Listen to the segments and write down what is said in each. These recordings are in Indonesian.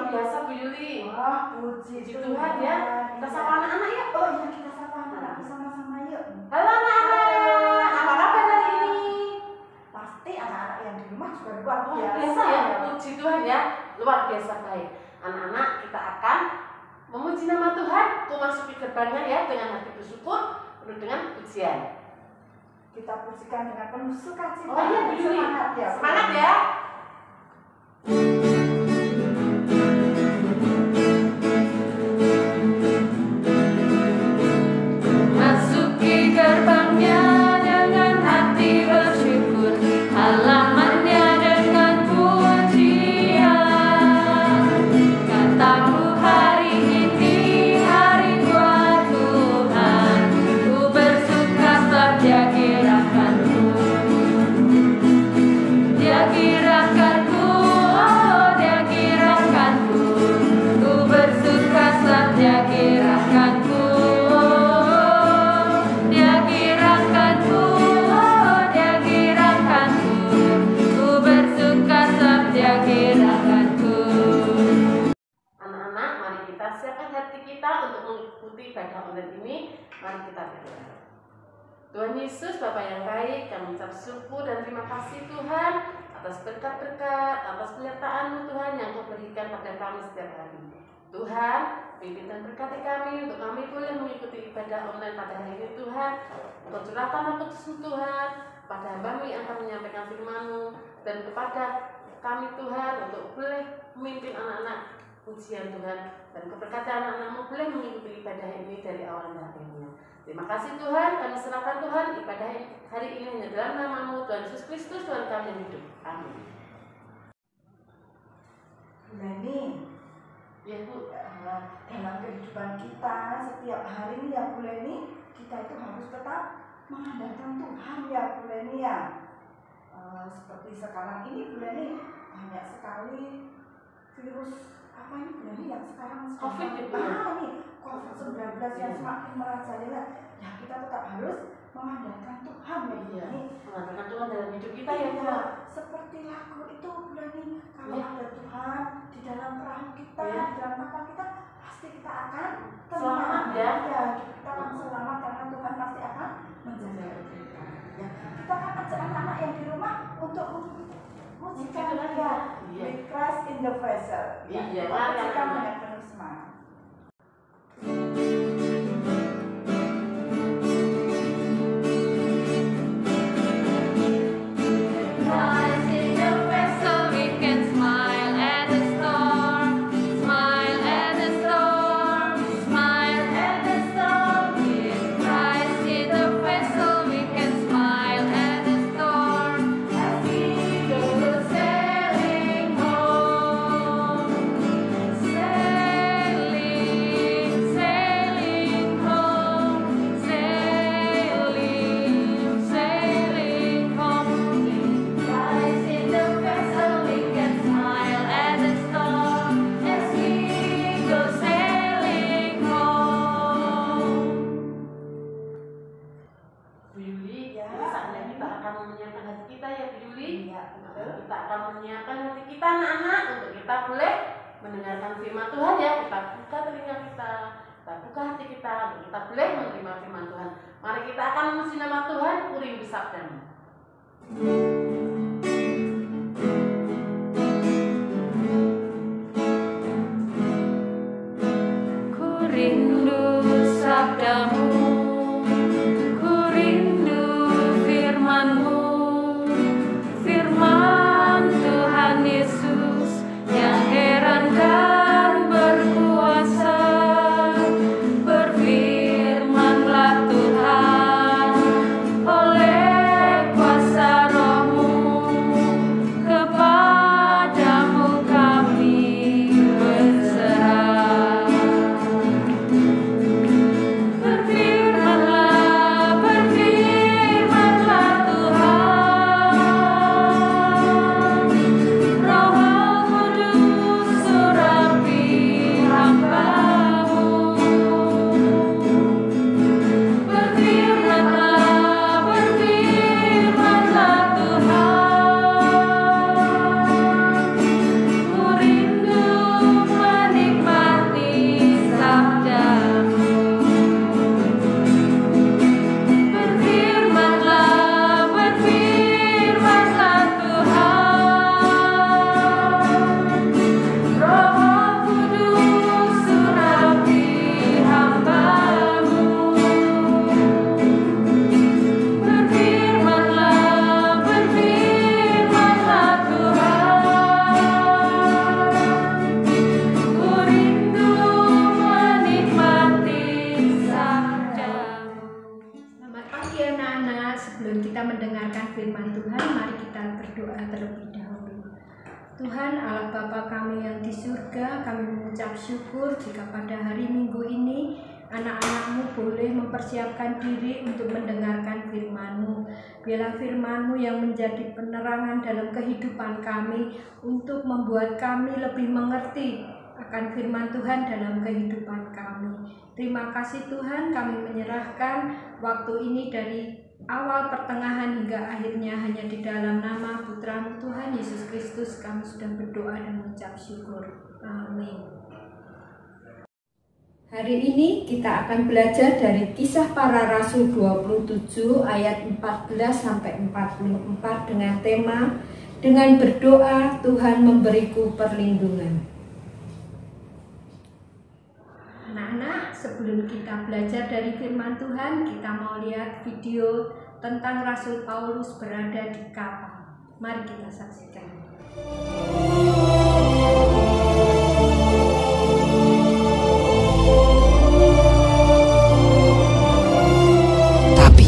luar biasa Bu Yuli. Wah, puji Tuhan ya. Kita sapa anak-anak ya. Oh iya, kita sapa anak bersama-sama yuk. Halo anak-anak, apa kabar hari ini? Pasti anak-anak yang di rumah juga luar Biasa ya, puji Tuhan ya, luar biasa baik. Anak-anak, kita akan memuji nama Tuhan, memasuki gerbangnya ya dengan hati bersyukur, penuh dengan pujian. Kita pujikan dengan penuh sukacita. Oh iya, Bu Yuli. Semangat ya. Semangat ya. Masuki gerbangnya dengan hati bersyukur, halamannya dengan pujian. Kataku hari ini hari buat Tuhan, ku bersuka saja gerakanku. Dia gerakanku, oh dia gerakanku, ku bersuka saja gerakanku. Dia gerakanku, oh dia gerakanku, ku bersuka saja gerakanku. Anak-anak, mari kita siapkan hati kita untuk mengikuti ibadah online ini. Mari kita berdoa. Tuhan Yesus, Bapa yang baik, kami ucap syukur dan terima kasih Tuhan atas berkat-berkat, atas penyertaan-Mu Tuhan yang Kau berikan pada kami setiap hari. Tuhan, pimpin dan berkati kami untuk kami boleh mengikuti ibadah online pada hari ini Tuhan. Engkau curahkan Roh Kudus-Mu Tuhan pada hamba-Mu yang akan menyampaikan firman-Mu, dan kepada kami Tuhan untuk boleh memimpin anak-anak pujian Tuhan, dan keberkatan anak-anak-Mu boleh mengikuti ibadah ini dari awal hingga akhirnya. Terima kasih Tuhan, kami serahkan Tuhan ibadah hari ini hanya dalam nama-Mu Tuhan Yesus Kristus, Tuhan kami yang hidup. Amin. Leni, Ya Bu. dalam kehidupan kita setiap hari ya Bu Leni, kita itu harus tetap mengandalkan Tuhan ya Bu Leni ya. Seperti sekarang ini Bu Leni, banyak sekali virus apa ini Bu Leni yang sekarang COVID ya, Bu? ini COVID-19 yang semakin merajalela. Ya kita tetap harus mengandalkan Tuhan ya Bu Leni. Mengandalkan Tuhan dalam hidup kita ya Bu. Iya, seperti lagu itu Bu Leni, kalau Ya. ada Tuhan di dalam perahu kita, Ya. di dalam kapal kita, pasti kita akan Selamat ya. Ya, kita akan selamat karena Tuhan pasti akan menjaga kita. Ya, kita akan ajak anak-anak yang di rumah untuk musikkan Musikkan ya. Iya. With Christ in the vessel. Ya, Iya, kita mari musikkan anak-anak. dengan penuh semangat. Christ in the vessel, we can smile at the storm, smile at the storm, smile at the storm. With Christ in the vessel, we can smile at the storm as we go sailing home, sailing, sailing home, sailing, sailing home. Christ in the vessel, we can smile at the storm as we go sailing home. Bu Yuli, Ya. ini saatnya kita akan menyiapkan hati kita ya Bu Yuli. Iya, betul. Kita akan menyiapkan hati kita anak-anak untuk kita boleh mendengarkan firman Tuhan ya. Kita buka telinga kita buka hati kita untuk kita boleh menerima firman Tuhan. Mari kita akan memuji nama Tuhan, Urim Sabdamu. Ku rindu sabdamu, ku rindu firman-Mu, firman Tuhan Yesus yang heran dan berkuasa. Berfirmanlah Tuhan oleh kuasa Roh-Mu, Tuhan Allah Bapa kami yang di surga, kami mengucap syukur jika pada hari Minggu ini anak-anak-Mu boleh mempersiapkan diri untuk mendengarkan firman-Mu. Biarlah firman-Mu yang menjadi penerangan dalam kehidupan kami untuk membuat kami lebih mengerti akan firman Tuhan dalam kehidupan kami. Terima kasih Tuhan, kami menyerahkan waktu ini dari awal, pertengahan hingga akhirnya hanya di dalam nama Putra-Mu Tuhan Yesus Kristus kami sudah berdoa dan mengucap syukur. Amin. Hari ini kita akan belajar dari Kisah Para Rasul 27 ayat 14 sampai 44 dengan tema dengan berdoa Tuhan memberiku perlindungan. Anak-anak, sebelum kita belajar dari firman Tuhan, kita mau lihat video tentang Rasul Paulus berada di kapal. Mari kita saksikan. Tapi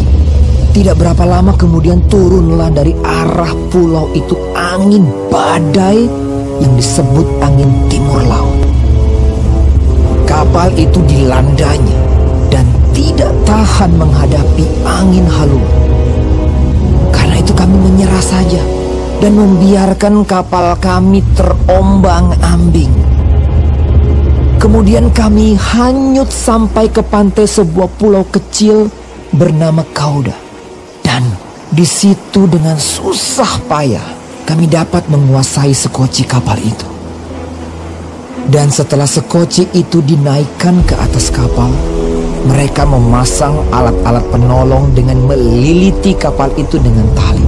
tidak berapa lama kemudian turunlah dari arah pulau itu angin badai yang disebut angin timur laut. Kapal itu dilandanya dan tidak tahan menghadapi angin haluan. Karena itu kami menyerah saja dan membiarkan kapal kami terombang-ambing. Kemudian kami hanyut sampai ke pantai sebuah pulau kecil bernama Kauda. Dan di situ dengan susah payah kami dapat menguasai sekoci kapal itu. Dan setelah sekoci itu dinaikkan ke atas kapal, mereka memasang alat-alat penolong dengan meliliti kapal itu dengan tali.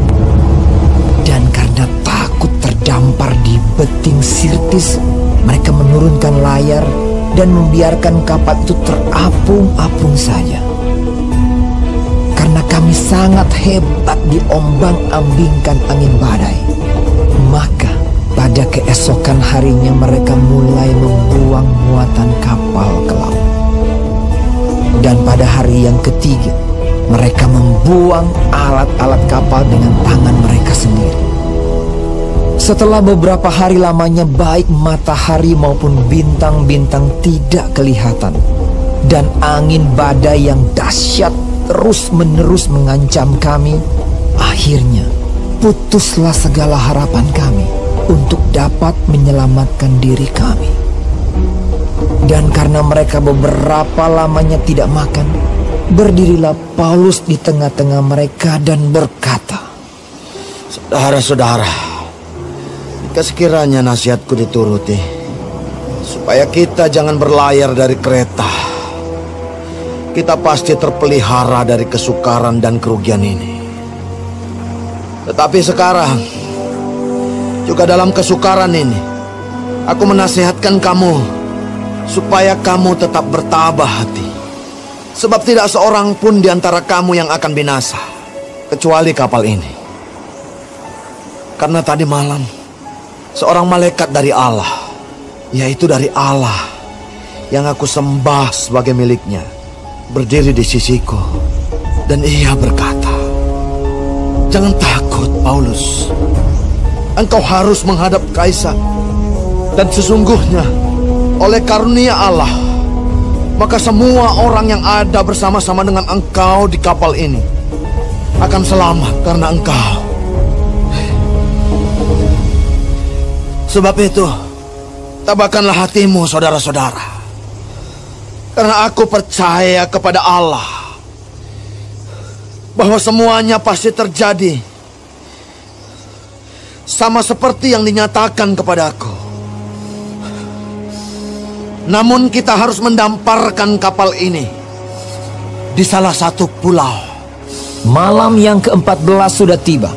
Dan karena takut terdampar di beting Sirtis, mereka menurunkan layar dan membiarkan kapal itu terapung-apung saja. Karena kami sangat hebat diombang-ambingkan angin badai, maka pada keesokan harinya mereka mulai membuang muatan kapal ke laut. Dan pada hari yang ketiga, mereka membuang alat-alat kapal dengan tangan mereka sendiri. Setelah beberapa hari lamanya baik matahari maupun bintang-bintang tidak kelihatan, dan angin badai yang dahsyat terus-menerus mengancam kami, akhirnya putuslah segala harapan kami untuk dapat menyelamatkan diri kami. Dan karena mereka beberapa lamanya tidak makan, berdirilah Paulus di tengah-tengah mereka dan berkata, "Saudara-saudara, jika sekiranya nasihatku dituruti, supaya kita jangan berlayar dari kereta, kita pasti terpelihara dari kesukaran dan kerugian ini. Tetapi sekarang, juga dalam kesukaran ini, aku menasihatkan kamu supaya kamu tetap bertabah hati. Sebab tidak seorang pun di antara kamu yang akan binasa, kecuali kapal ini. Karena tadi malam, seorang malaikat dari Allah, yaitu dari Allah yang aku sembah sebagai miliknya, berdiri di sisiku. Dan ia berkata, 'Jangan takut, Paulus. Engkau harus menghadap Kaisar. Dan sesungguhnya oleh karunia Allah, maka semua orang yang ada bersama-sama dengan engkau di kapal ini akan selamat karena engkau. Sebab itu, tabahkanlah hatimu, saudara-saudara. Karena aku percaya kepada Allah bahwa semuanya pasti terjadi sama seperti yang dinyatakan kepadaku. Namun kita harus mendamparkan kapal ini di salah satu pulau. Malam yang ke-14 sudah tiba,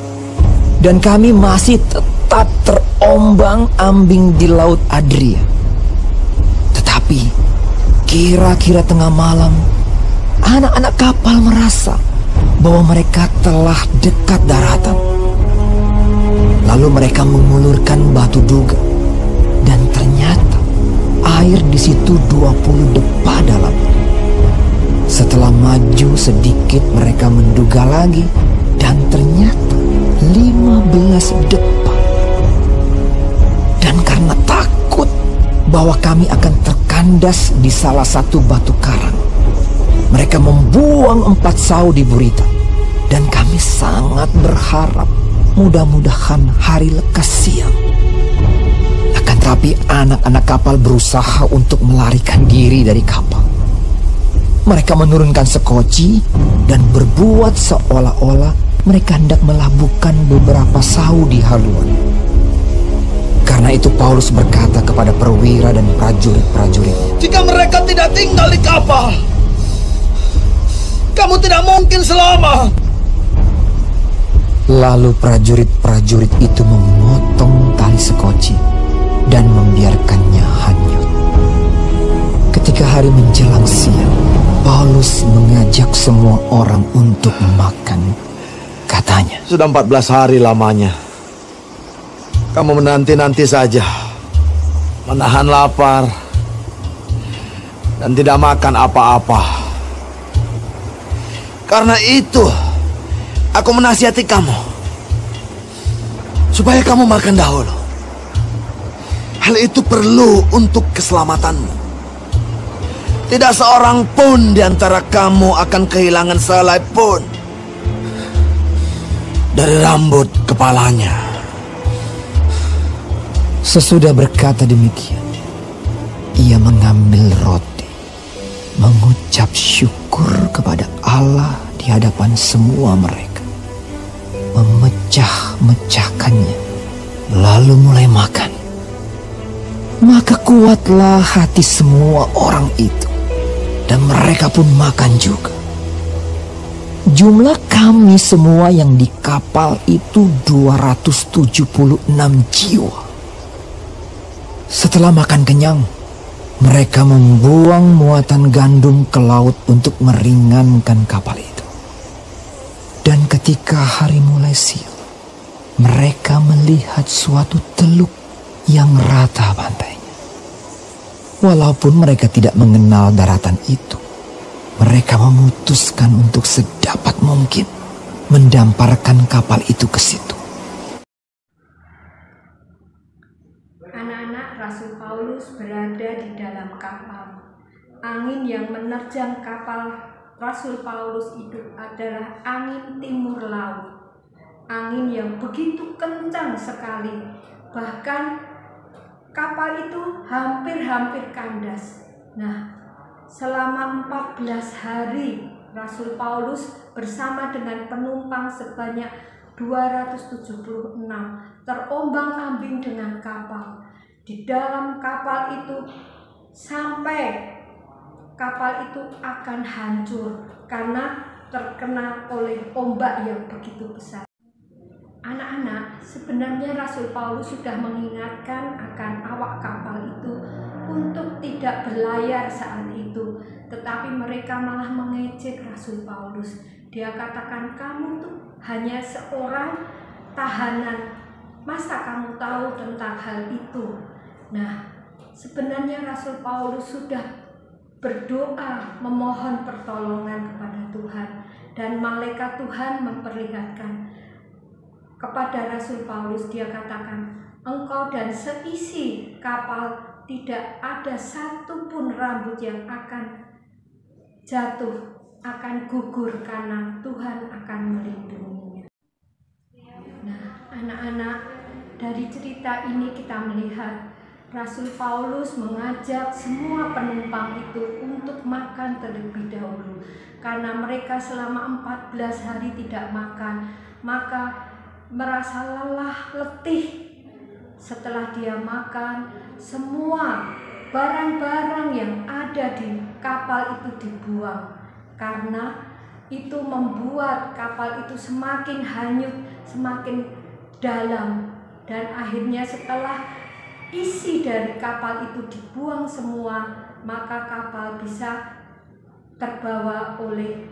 dan kami masih tetap terombang-ambing di Laut Adria. Tetapi kira-kira tengah malam, anak-anak kapal merasa bahwa mereka telah dekat daratan. Lalu mereka mengulurkan batu duga, dan ternyata air di situ 20 depa dalam. Setelah maju sedikit, mereka menduga lagi, dan ternyata 15 depa. bahwa kami akan terkandas di salah satu batu karang. Mereka membuang 4 sau di Burita, dan kami sangat berharap mudah-mudahan hari lekas siang. Akan tetapi anak-anak kapal berusaha untuk melarikan diri dari kapal. Mereka menurunkan sekoci dan berbuat seolah-olah mereka hendak melabuhkan beberapa sau di haluan. Karena itu Paulus berkata kepada perwira dan prajurit-prajurit, Jika mereka tidak tinggal di kapal, kamu tidak mungkin selamat. Lalu prajurit-prajurit itu memotong tali sekoci dan membiarkannya hanyut. Ketika hari menjelang siang, Paulus mengajak semua orang untuk makan. Katanya, Sudah 14 hari lamanya. Kamu menanti-nanti saja, menahan lapar, dan tidak makan apa-apa. Karena itu, aku menasihati kamu, supaya kamu makan dahulu. Hal itu perlu untuk keselamatanmu. Tidak seorang pun di antara kamu akan kehilangan sehelai pun dari rambut kepalanya. sesudah berkata demikian, ia mengambil roti, mengucap syukur kepada Allah di hadapan semua mereka, memecah-mecahkannya, lalu mulai makan. Maka kuatlah hati semua orang itu, dan mereka pun makan juga. Jumlah kami semua yang di kapal itu 276 jiwa. Setelah makan kenyang, mereka membuang muatan gandum ke laut untuk meringankan kapal itu. Dan ketika hari mulai siang, mereka melihat suatu teluk yang rata pantainya. Walaupun mereka tidak mengenal daratan itu, mereka memutuskan untuk sedapat mungkin mendamparkan kapal itu ke situ. Anak-anak Rasul Paulus berada di dalam kapal. Angin yang menerjang kapal Rasul Paulus itu adalah angin timur laut. Angin yang begitu kencang sekali, bahkan kapal itu hampir-hampir kandas. Nah, selama 14 hari Rasul Paulus bersama dengan penumpang sebanyak 276 terombang-ambing dengan kapal. Di dalam kapal itu sampai kapal itu akan hancur karena terkena oleh ombak yang begitu besar. Anak-anak, sebenarnya Rasul Paulus sudah mengingatkan akan awak kapal itu untuk tidak berlayar saat itu, tetapi mereka malah mengejek Rasul Paulus. Dia katakan, kamu tuh hanya seorang tahanan, masa kamu tahu tentang hal itu? Nah, sebenarnya Rasul Paulus sudah berdoa memohon pertolongan kepada Tuhan, dan malaikat Tuhan memperlihatkan kepada Rasul Paulus. Dia katakan, engkau dan seisi kapal tidak ada satupun rambut yang akan jatuh, akan gugur, karena Tuhan akan melindunginya. Nah, anak-anak, dari cerita ini kita melihat Rasul Paulus mengajak semua penumpang itu untuk makan terlebih dahulu. Karena mereka selama 14 hari tidak makan, maka merasa lelah, letih. Setelah dia makan, semua barang-barang yang ada di kapal itu dibuang, karena itu membuat kapal itu semakin hanyut, semakin dalam. Dan akhirnya setelah isi dari kapal itu dibuang semua, maka kapal bisa terbawa oleh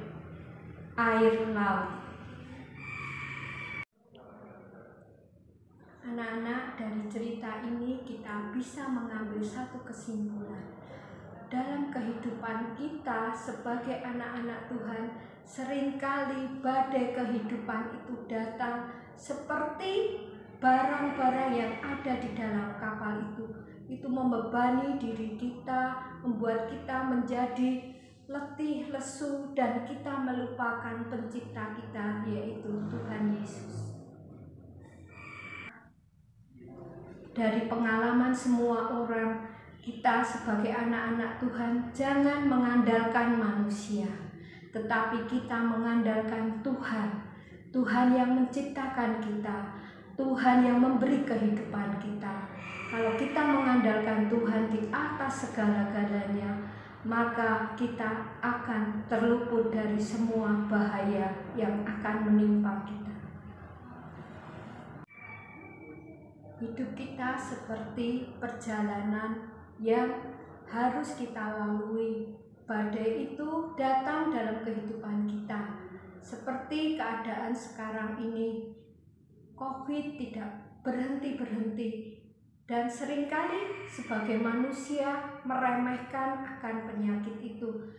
air laut. Anak-anak, dari cerita ini kita bisa mengambil satu kesimpulan. Dalam kehidupan kita sebagai anak-anak Tuhan, seringkali badai kehidupan itu datang seperti barang-barang yang ada di dalam kapal itu itu membebani diri kita, membuat kita menjadi letih, lesu, dan kita melupakan pencipta kita, yaitu Tuhan Yesus. Dari pengalaman semua orang, kita sebagai anak-anak Tuhan jangan mengandalkan manusia, tetapi kita mengandalkan Tuhan. Tuhan yang menciptakan kita, Tuhan yang memberi kehidupan kita. Kalau kita mengandalkan Tuhan di atas segala-galanya, maka kita akan terluput dari semua bahaya yang akan menimpa kita. Hidup kita seperti perjalanan yang harus kita lalui. Badai itu datang dalam kehidupan kita. Seperti keadaan sekarang ini, COVID tidak berhenti-berhenti, dan seringkali sebagai manusia meremehkan akan penyakit itu.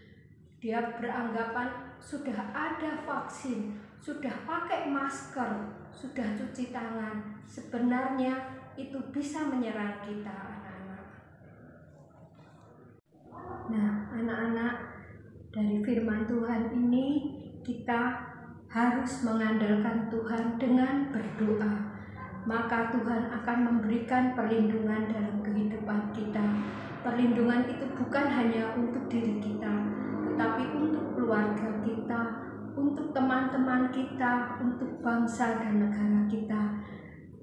Dia beranggapan sudah ada vaksin, sudah pakai masker, sudah cuci tangan. Sebenarnya itu bisa menyerang kita, anak-anak. Nah, anak-anak, dari firman Tuhan ini kita harus mengandalkan Tuhan dengan berdoa. Maka Tuhan akan memberikan perlindungan dalam kehidupan kita. Perlindungan itu bukan hanya untuk diri kita, tetapi untuk keluarga kita, untuk teman-teman kita, untuk bangsa dan negara kita.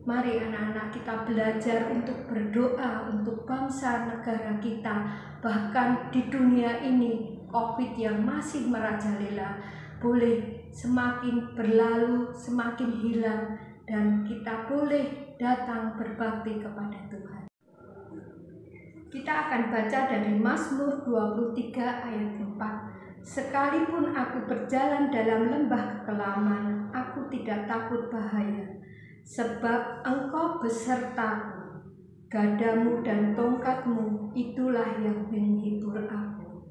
Mari anak-anak kita belajar untuk berdoa untuk bangsa negara kita. Bahkan di dunia ini, COVID yang masih merajalela boleh semakin berlalu, semakin hilang, dan kita boleh datang berbakti kepada Tuhan. Kita akan baca dari Mazmur 23 ayat 4. Sekalipun aku berjalan dalam lembah kekelaman, aku tidak takut bahaya, sebab Engkau besertaku. Gadamu dan tongkatmu itulah yang menghibur aku.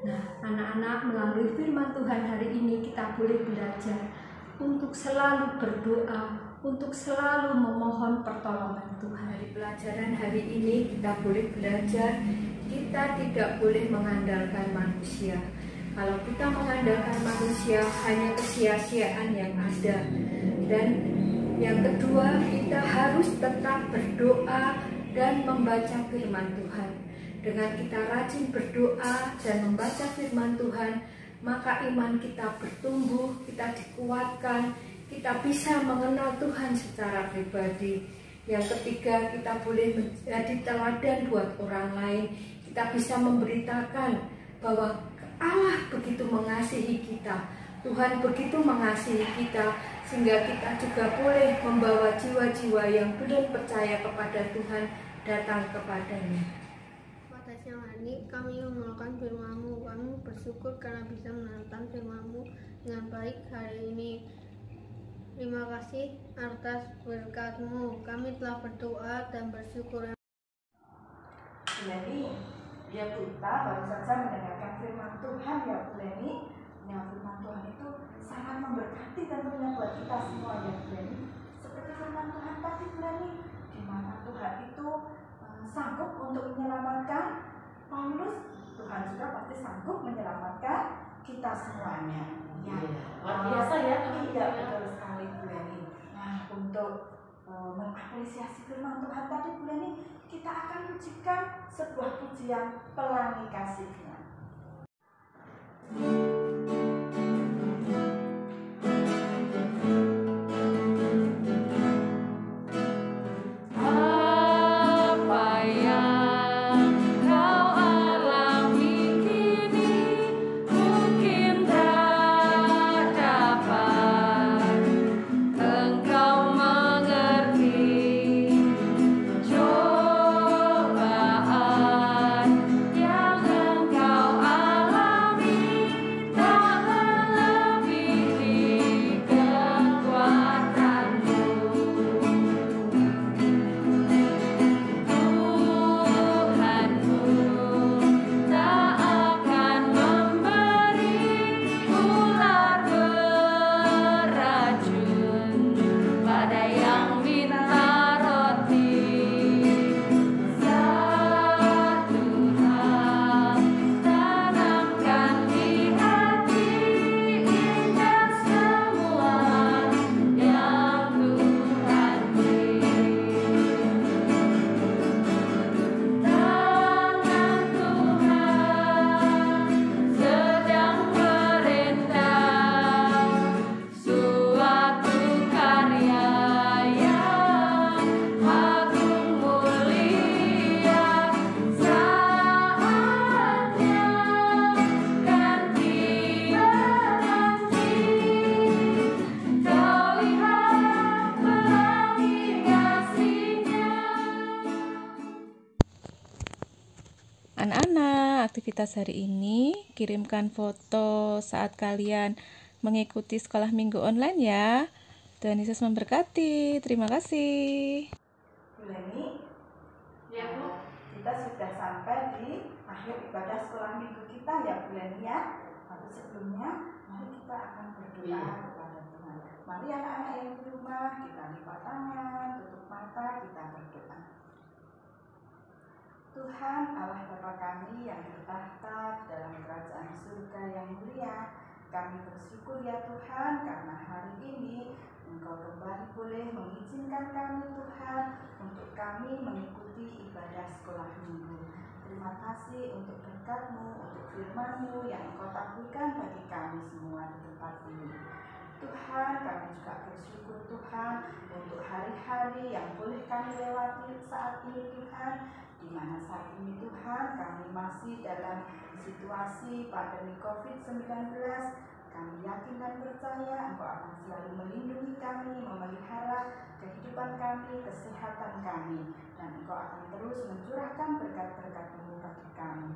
Nah, anak-anak, melalui firman Tuhan hari ini kita boleh belajar untuk selalu berdoa, untuk selalu memohon pertolongan Tuhan. Dari pelajaran hari ini kita boleh belajar, kita tidak boleh mengandalkan manusia. Kalau kita mengandalkan manusia, hanya kesia-siaan yang ada. Dan yang kedua, kita harus tetap berdoa dan membaca firman Tuhan. Dengan kita rajin berdoa dan membaca firman Tuhan, maka iman kita bertumbuh, kita dikuatkan, kita bisa mengenal Tuhan secara pribadi. Yang ketiga, kita boleh menjadi teladan buat orang lain. Kita bisa memberitakan bahwa Allah begitu mengasihi kita, Tuhan begitu mengasihi kita, sehingga kita juga boleh membawa jiwa-jiwa yang belum percaya kepada Tuhan datang kepadanya. Pada siang hari kami mengenalkan firman-Mu. Kami bersyukur karena bisa menonton firman-Mu dengan baik hari ini. Terima kasih atas berkat-Mu. Kami telah berdoa dan bersyukur. Jadi, ya kita baru saja mendengarkan firman Tuhan ya Bu Leni. Yang firman Tuhan itu sangat memberkati tentunya buat kita semua ya Bu Leni. Seperti firman Tuhan tadi Bu Leni, di mana Tuhan itu sanggup untuk menyelamatkan Paulus, Tuhan juga pasti sanggup menyelamatkan kita semuanya. Ya, luar biasa ya. Iya, betul sekali Bu Leni. Nah, untuk mengapresiasi firman Tuhan tadi Bu Leni, kita akan pujikan sebuah pujian Pelangi Kasih-Nya. Cobaan yang engkau alami Anak-anak, aktivitas hari ini kirimkan foto saat kalian mengikuti sekolah minggu online ya. Tuhan Yesus memberkati. Terima kasih. Bu Leni, Ya Bu. kita sudah sampai di akhir ibadah sekolah minggu kita ya Bu Leni ya. Tapi sebelumnya mari kita akan berdoa kepada Tuhan. Mari anak-anak yang di rumah kita lipat tangan, tutup mata, kita berdoa. Tuhan Allah Bapa kami yang bertahta dalam kerajaan surga yang mulia, kami bersyukur ya Tuhan karena hari ini Engkau kembali boleh mengizinkan kami Tuhan untuk kami mengikuti ibadah sekolah minggu. Terima kasih untuk berkat-Mu, untuk firman-Mu yang Engkau taburkan bagi kami semua di tempat ini. Tuhan, kami juga bersyukur Tuhan untuk hari-hari yang boleh kami lewati saat ini Tuhan, di mana saat ini Tuhan kami masih dalam situasi pandemi COVID-19. Kami yakin dan percaya Engkau akan selalu melindungi kami, memelihara kehidupan kami, kesehatan kami, dan Engkau akan terus mencurahkan berkat-berkat-Mu bagi kami.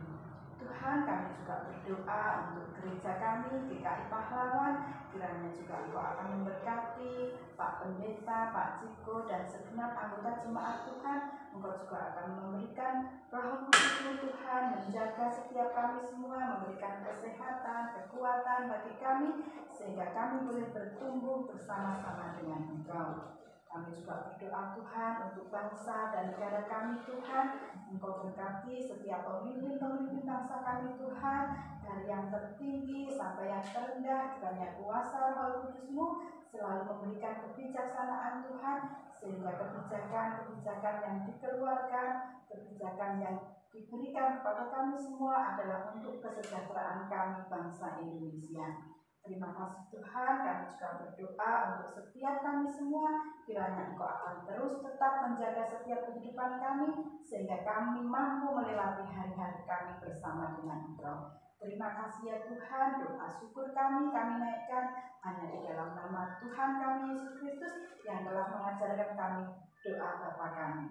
Tuhan, kami juga berdoa untuk gereja kami, GKI Pahlawan, kiranya juga Engkau akan memberkati Pak Pendeta, Pak Ciko, dan segenap anggota jemaat Tuhan. Engkau juga akan memberikan Roh Kudus-Mu Tuhan, menjaga setiap kami semua, memberikan kesehatan, kekuatan bagi kami, sehingga kami boleh bertumbuh bersama-sama dengan Engkau. Kami juga berdoa Tuhan untuk bangsa dan negara kami Tuhan. Engkau berkati setiap pemimpin-pemimpin bangsa kami Tuhan, dari yang tertinggi sampai yang terendah, kiranya kuasa Roh Kudus-Mu selalu memberikan kebijaksanaan Tuhan, sehingga kebijakan-kebijakan yang dikeluarkan, kebijakan yang diberikan kepada kami semua adalah untuk kesejahteraan kami bangsa Indonesia. Terima kasih Tuhan, kami juga berdoa untuk setiap kami semua, kiranya Engkau akan terus tetap menjaga setiap kehidupan kami, sehingga kami mampu melewati hari-hari kami bersama dengan Engkau. Terima kasih ya Tuhan, doa syukur kami naikkan hanya di dalam nama Tuhan kami Yesus Kristus yang telah mengajarkan kami doa Bapa kami.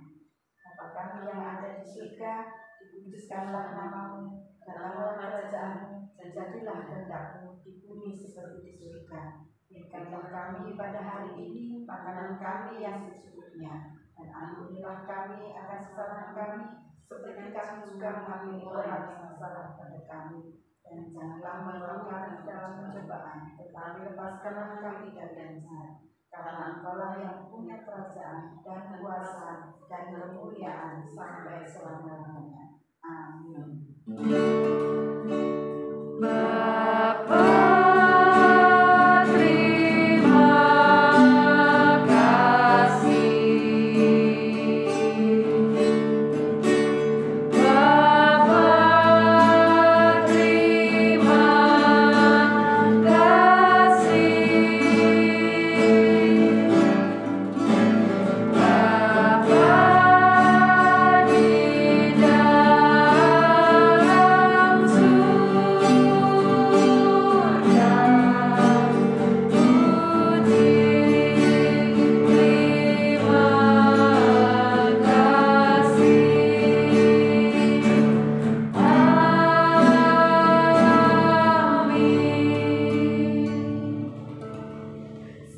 Bapa kami yang ada di surga, dikuduskanlah nama-Mu, datanglah kerajaan-Mu, jadilah kehendak-Mu di bumi seperti di surga. Berikanlah kami pada hari ini makanan kami yang secukupnya, dan ampunilah kami akan kesalahan kami, seperti kami juga mengampuni orang yang salah pada kami. Dan janganlah membawa kami dalam pencobaan, tetapi lepaskanlah kami dari yang jahat. Karena Engkaulah yang punya kerajaan dan kuasa dan kemuliaan sampai selama-lamanya. Amin.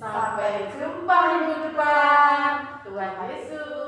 Sampai jumpa minggu depan. Tuhan Yesus